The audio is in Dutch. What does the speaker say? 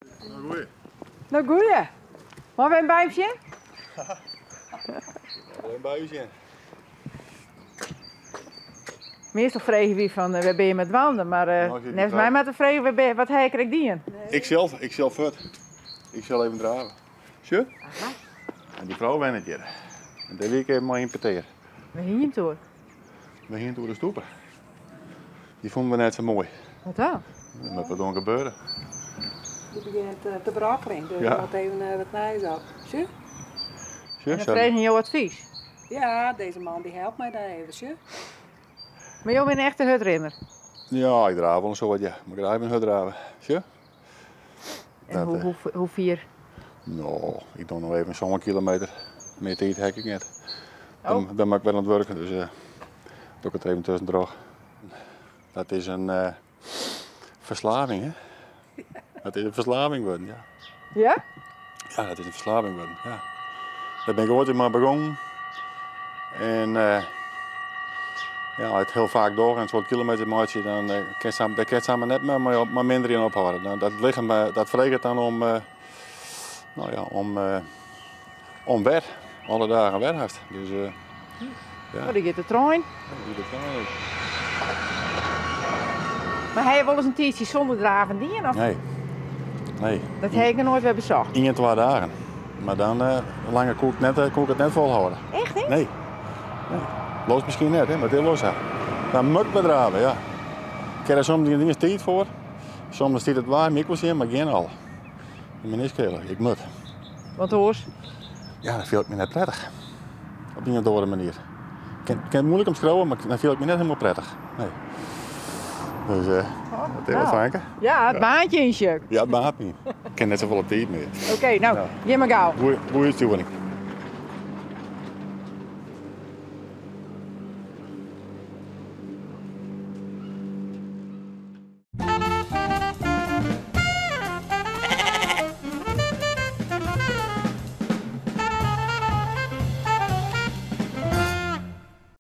Nou goeie. Nou goeie. Maar we een buimpje? Alleen bij u zijn. Meestal vragen wie van waar ben je met wandelen, maar net mij maar te vragen wat hij krijgt die in. Ik zelf vet. Ik zal even draven. Zo? En die vrouw went het hier. En die week even maar importeren. We hier hem toe. We gingen door de stoepen. Die vonden we net zo mooi. Wat dan? Dat moet wat doen gebeuren. Die begint te brakkelen, dus Ja. wat even wat nijs op. Zie? En Zo, dan zo. vragen je jouw advies. Ja, deze man die helpt mij daar even, zie? Maar jij bent een echte hutrenner. Ja, ik draaf wel eens zo wat, ja. Maar ik draaf een hut draven. Zo? En Dat, hoe vier? Nou, ik doe nog even zo'n kilometer. Meer tijd heb ik niet. Oh. Dan ben ik wel aan het werken, dus doe ik het even tussendoor. Dat is een verslaving, hè? Dat is een verslaving worden, ja. Ja? Ja, dat is een verslaving worden, ja. Daar ben ik ooit in maar begonnen. En ja, het heel vaak door en zo'n kilometermaatje, dan kan je samen net maar minder in ophouden. Nou, dat lichaam, dat vreegt dan om, nou ja, om wer. Alle dagen wer heeft. Dus ja. Oh, die gaat de trein. Dat kan niet. Maar hij wel eens een tijdje zonder draven die of? Nee. Nee. Dat heb ik nog nooit weer bezocht. 1 en 2 dagen. Maar dan langer kon ik het net volhouden. Echt niet? Nee. Nee. Los misschien net, hè, maar heel los. Dan moet ik bedraven, ja. Ik heb er soms dingen tijd voor. Soms stiet het waar, ik wil zien, maar geen al. Ik ben niet schelen, ik moet. Want hoors. Ja, dat vind ik me net prettig. Op een andere manier. Ik kan het moeilijk omschrijven, maar dan vind ik me net helemaal prettig. Nee. Dus dat is wel fijn. Ja, het baantje in je. Ja, het baat niet. Ik ken net zoveel tijd meer. Oké, nou, Ja. je maar gauw. Goeie stuurling.